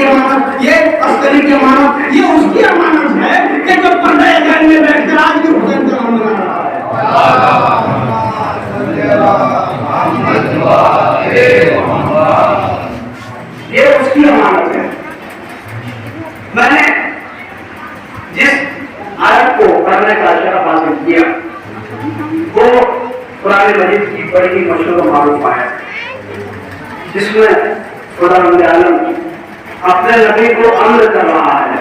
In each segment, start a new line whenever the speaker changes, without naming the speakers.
کی امانت، یہ عسکری کی امانت، یہ اس کی امانت ہے کہ جو پردہ جان میں بیٹھ کر آج بھی حسین کا نام بنا رہا ہے، یہ اس کی امانت ہے۔ میں نے جس آیت کو پڑھنے کا شرف حاصل کیا وہ قرآن مجید کی بڑی مشہور و معروف آیت جس میں خدا رب عالم اپنے نبی کو امر کر رہا ہے۔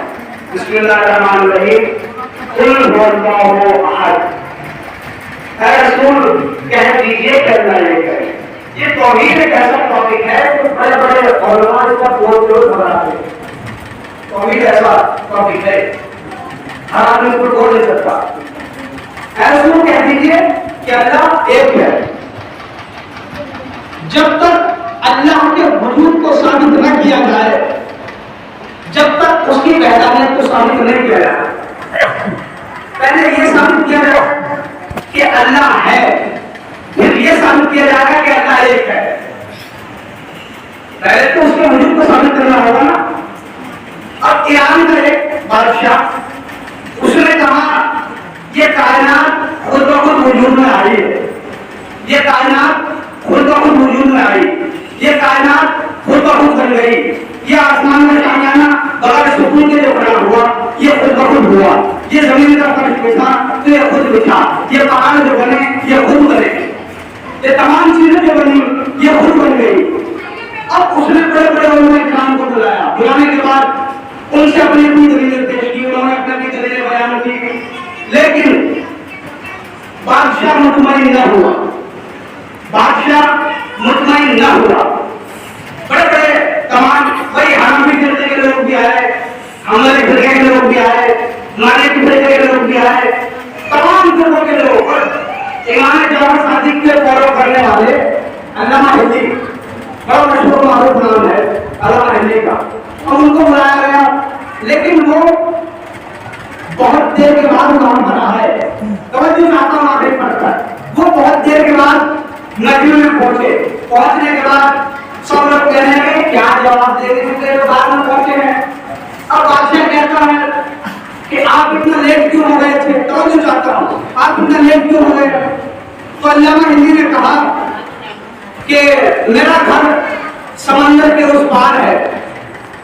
بسم اللہ الرحمن الرحیم، قل هو اللہ احد، اے رسول کہہ دیجیے کہ اللہ ایک ہے۔ یہ توحید ایک ایسا ٹاپک ہے کہ بڑے بڑے علماء اس کا بہت زور بنا ہے۔ توحید ایسا ٹاپک ہے ہر آدمی اس کو بول نہیں سکتا۔ اے رسول کہہ دیجیے کہ اللہ ایک ہے۔ جب تک اللہ کے وجود کو ثابت نہ کیا جائے، جب تک اس کی وحدانیت کو ثابت نہیں کیا جائے، پہلے یہ ثابت کیا جائے کہ اللہ ہے، پھر یہ ثابت کیا جائے گا کہ اللہ ایک ہے۔ پہلے تو اس کے وجود کو ثابت کرنا ہوگا نا۔ اب ایران کا ایک بادشاہ، اس نے کہا یہ کائنات خود بخود وجود میں آئی ہے، یہ کائنات خود بخود وجود میں آئی، یہ کائنات خود بخود بن گئی، یہ آسمان میں شاہجہاں بغیر سکون کے جو بنا ہوا یہ خود بخود ہوا، یہ زمین کا فرش بچھا تو یہ خود بچھا، یہ پہاڑ جو بنے یہ خود بنے، یہ تمام چیزیں جو بنی یہ خود بن گئی۔ اب اس نے بڑے بڑے علماء کرام کو بلایا، بلانے کے بعد ان سے اپنی اپنی دلیلیں پیش کی، انہوں نے اپنی دلیلیں بیان کی، لیکن بادشاہ مطمئن نہ ہوا، بادشاہ مطمئن نہ ہوا۔ بڑے بڑے تمام بڑی حنفی فرقے کے لوگ بھی آئے، حنبلی فرقے کے لوگ بھی آئے، مالکی فرقے کے لوگ بھی آئے، تمام فرقوں کے لوگ، اور امام جعفر صادق کے فالو کرنے والے علامہ ہندی، بڑا مشہور معروف نام ہے علامہ ہندی کا، اور ان کو بلایا گیا، لیکن وہ بہت دیر کے بعد وہاں پر آئے، توجہ چاہتا ہوں آگے پڑھ کر، وہ بہت دیر کے بعد ندیوں میں پہنچے، پہنچنے کے بعد سب لوگ کہنے لگے کیا جواب دے کے بعد میں پہنچے ہیں۔ اب بادشاہ کہتا ہے کہ آپ اتنا لیٹ کیوں ہو گئے تھے، توجہ چاہتا ہوں آپ اتنا لیٹ کیوں ہو گئے؟ تو علامہ ہندی نے کہا کہ میرا گھر سمندر کے اس پار ہے،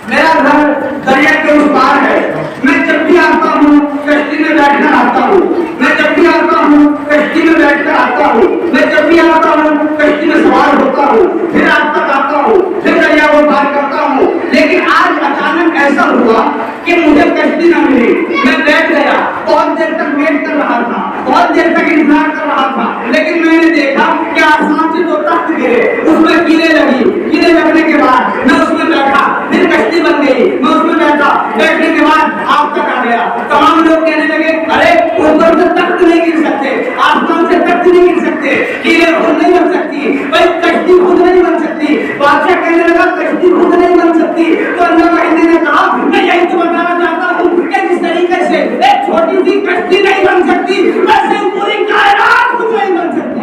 میرا گھر دریا کے اس پار ہے، میں جب بھی آتا ہوں کشتی میں بیٹھ کر آتا ہوں، میں جب بھی آتا ہوں کشتی میں بیٹھ کر آتا ہوں، میں جب بھی آتا ہوں کشتی میں سوار ہوتا ہوں، پھر آپ تک آتا ہوں، پھر دریا کو پار کرتا ہوں، لیکن آج اچانک ایسا ہوا کہ مجھے کشتی نہ ملی، میں بیٹھ گیا، بہت دیر تک ویٹ کر رہا تھا، بہت دیر تک انتظار کر رہا تھا، لیکن میں نے دیکھا کہ آسمان سے دو تخت گرے، اس میں کیلیں لگی، کیلیں لگنے کے بعد میں اس میں بیٹھا، پھر کشتی بن گئی، میں اس میں بیٹھا، بیٹھنے کے بعد آپ تک آ گیا۔ تمام لوگ کہنے لگے ارے اوپر سے تخت نہیں گر سکتے، آسمان سے تخت نہیں گر سکتے، کیلیں خود نہیں بن سکتی، بھائی کشتی خود نہیں بن سکتی۔ بادشاہ کہنے لگا کشتی خود نہیں بن سکتی، تو علامہ ہندی نے کہا میں یہی تو بتانا چاہتا ہوں کہ جس طریقے سے ایک چھوٹی سی کشتی نہیں بن سکتی ویسے پوری کائنات خود نہیں بن سکتی۔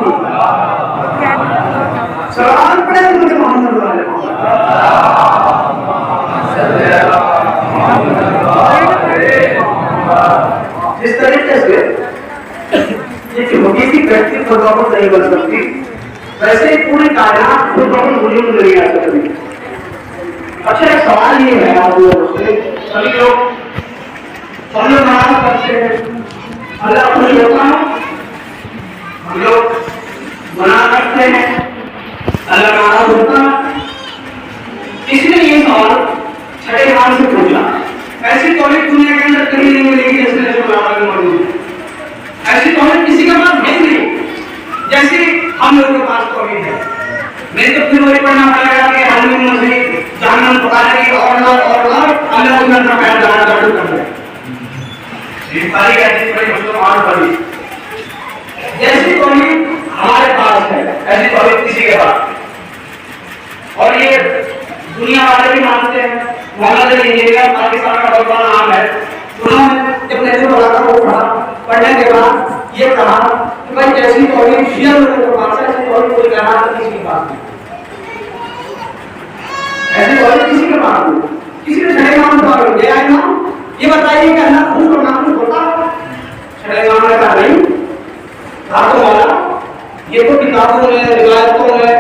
سلام پڑھے مجھے محمد والے جس طریقے سے یہ چھوٹی سی کشتی خود بخود نہیں بن سکتی ویسے ہی پوری کائنات خود بخود وجود میں نہیں آ سکتی۔ اچھا ایک سوال یہ ہے آپ لوگوں سے، سبھی لوگ ہم لوگ نماز پڑھتے ہیں، اللہ خوش ہوتا ہے، ہم لوگ گناہ کرتے ہیں، اللہ ناراض ہوتا ہے۔ اس نے یہ سوال چھٹے امام سے پوچھا، ایسی توحید دنیا کے اندر کہیں نہیں ملے گی جیسے جو قرآن میں موجود ہے، ایسی توحید کسی کے پاس ہے نہیں جیسے ہم لوگوں کے پاس توحید ہے۔ میں تو پھر وہی پڑھنا پڑے گا کہ ہم لوگ مسیح جہنم پکارے گی اور اللہ کو اندر پیر جانا چاہتے کر دے، یہ ساری ایسی بڑی مسلمان پڑھی جیسی توحید ہمارے پاس ہے ایسی توحید کسی کے پاس، اور یہ دنیا والے بھی مانتے ہیں۔ محمد علی انجینئر پاکستان کا بہت بڑا نام ہے، انہوں نے جب نظر بڑھا کر وہ پڑھا، پڑھنے کے بعد یہ کہا کہ بھائی جیسی توحید شیعہ لوگوں کے پاس ہے ایسی توحید کوئی کہنا کسی کے پاس نہیں، ایسی توحید کسی کے پاس نہیں۔ کسی نے چھٹے امام کو دیا امام یہ بتائیے کہ اللہ خوش اور ناخوش ہوتا ہے؟ چھٹے امام نے کہا نہیں، کہا تو مولا یہ تو کتابوں میں روایتوں میں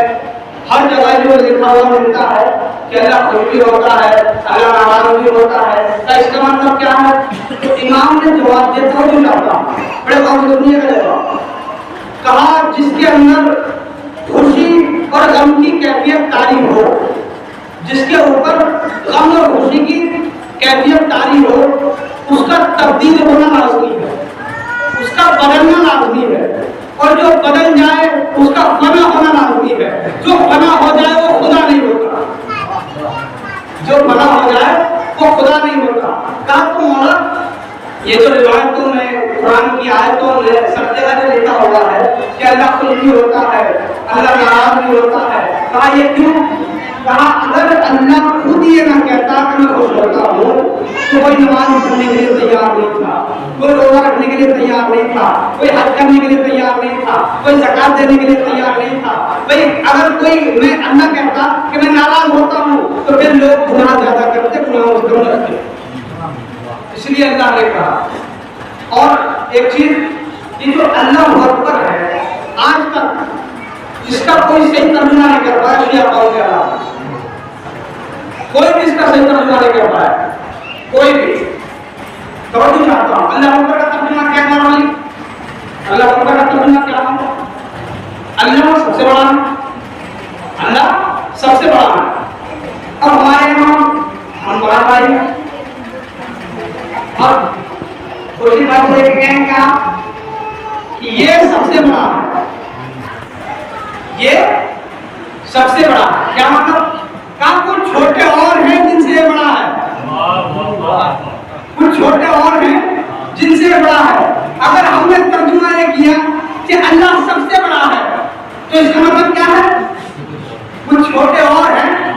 ہر جگہ جو لکھا ہوا ملتا ہے کہ اللہ خوش بھی ہوتا ہے، اللہ ناراض بھی ہوتا ہے، اس کا مطلب کیا ہے؟ تو امام نے جواب دیتا ہو جو چاہتا بڑے غور سے سنیے گا جواب، کہا جس کے اندر خوشی اور غم کی کیفیت طاری ہو، جس کے اوپر غم اور خوشی کی کیفیت طاری ہو، اس کا تبدیل ہونا لازمی ہے، اس کا بدلنا لازمی ہے، اور جو بدل جائے اس کا فنا ہونا لازمی ہے، جو فنا ہو جائے وہ خدا نہیں ہوتا، جو فنا ہو جائے وہ خدا نہیں ہوتا۔ کہا تو مولا یہ تو روایتوں میں قرآن کی آیتوں میں سب جگہ سے لکھا ہوا ہے کہ اللہ خوش بھی ہوتا ہے، اللہ ناراض بھی ہوتا ہے، کہا یہ کیوں؟ کہا اگر اللہ خود یہ نہ کہتا کہ میں خوش ہوتا ہوں تو کوئی نماز پڑھنے کے لیے تیار نہیں تھا، کوئی روزہ رکھنے کے لیے تیار نہیں تھا، کوئی حج کرنے کے لیے تیار نہیں تھا، کوئی زکات دینے کے لیے تیار نہیں تھا۔ بھائی اگر کوئی میں اللہ کہتا کہ میں ناراض ہوتا ہوں تو پھر لوگ گناہ زیادہ کرتے، گناہ اس کو رکھتے، اس لیے اللہ نے کہا۔ اور ایک چیز یہ جو اللہ اکبر ہے آج تک اس کا کوئی صحیح ترجمہ نہیں کر پایا شیعہ قوم کے علاوہ، کوئی بھی اس کا صحیح ترجمہ نہیں کر پایا، کوئی بھی۔ توجہ چاہتا ہوں اللہ اکبر کا ترجمہ کیا ہے؟ اللہ اکبر کا ترجمہ کیا ہے؟ اللہ سب سے بڑا ہے، اللہ سب سے بڑا ہے۔ اب ہمارے یہاں ہم بڑا بھائی اب خوشی بات ہے کہ کہیں کیا کہ یہ سب سے بڑا ہے، یہ سب سے بڑا ہے، کیا مطلب؟ کہاں کچھ چھوٹے اور ہیں جن سے یہ بڑا ہے، کچھ چھوٹے اور ہیں جن سے یہ بڑا ہے۔ اگر ہم نے ترجمہ یہ کیا کہ اللہ سب سے بڑا ہے تو اس کا مطلب کیا ہے؟ کچھ چھوٹے اور ہیں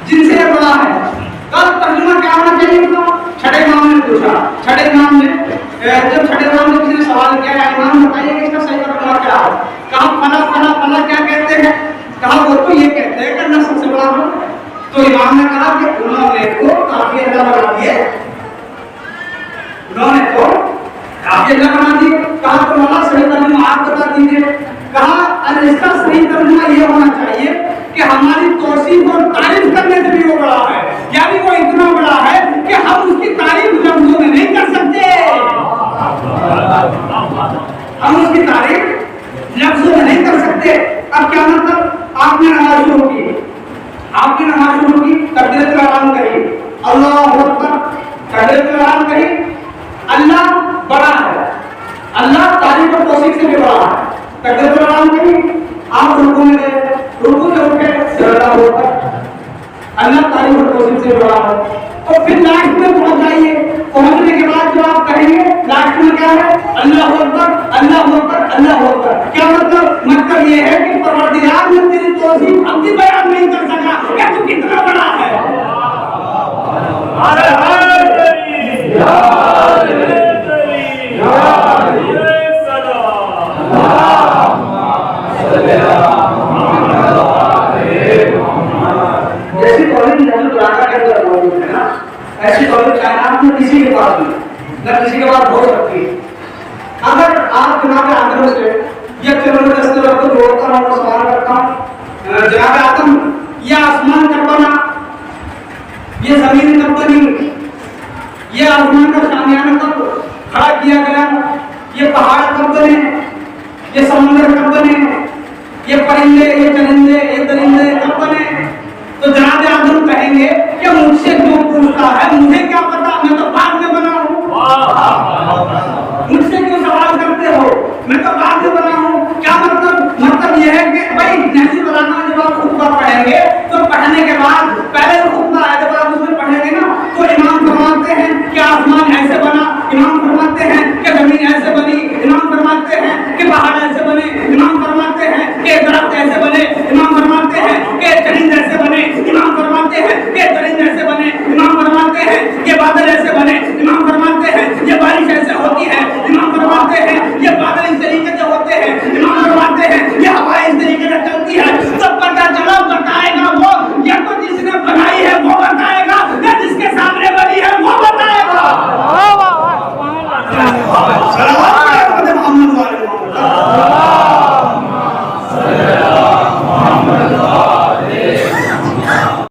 جن سے یہ بڑا ہے۔ کل ترجمہ کیا ہونا چاہیے؟ چھٹے امام نے پوچھا، چھٹے امام نے جب چھٹے امام نے کسی نے سوال کیا ہے امام بتائیے کہ اس کا صحیح ترجمہ کیا ہے؟ کہا فلا فلا فلا کیا کہتے ہیں؟ کہا وہ تو یہ کہتے ہیں کہ اللہ سب سے بڑا ہے۔ تو امام نے کہا کہ انہوں نے تو کافی اللہ بنا دیے، انہوں نے تو کافی اللہ بنا دیے۔ کہا تو مولا صحیح ترجمہ آپ بتا دیجیے۔ کہا اس کا صحیح ترجمہ یہ ہونا چاہیے کہ ہماری توصیف اور تعریف کرنے سے بھی وہ بڑا ہے، یعنی وہ اتنا بڑا ہے کہ ہم اس کی تعریف لفظوں میں نہیں کر سکتے، ہم اس کی تعریف لفظوں میں نہیں کر سکتے۔ اب کیا مطلب؟ آپ نے نماز شروع کی، آپ نے نماز شروع کی، تکبیرۃ الاحرام کہی، اللہ اکبر، تکبیرۃ الاحرام کہی، اللہ بڑا ہے، اللہ تعریف اور توصیف سے بھی بڑا ہے، تکبیرۃ الاحرام کہی، آپ رکوع میں گئے، رکوع سے اٹھ کے اللہ اکبر، اللہ تعریف اور توصیف سے بڑا ہے۔ اور پھر لاسٹ میں پہنچ جائیے، پہنچنے کے بعد جو آپ کہیں گے لاسٹ میں کیا ہے؟ اللہ اکبر، اللہ اکبر، اللہ اکبر۔ کیا مطلب؟ مطلب یہ ہے کہ پروردگار نے تیری توصیف اب بھی بیان نہیں کر سکا کہ تو کتنا بڑا ہے۔ جیسی کالج ہے نا ایسی کالج کائنات میں کسی کے پاس نہیں، نہ کسی کے پاس ہو سکتی ہے۔ اگر آپ جناب آدمی سے یہ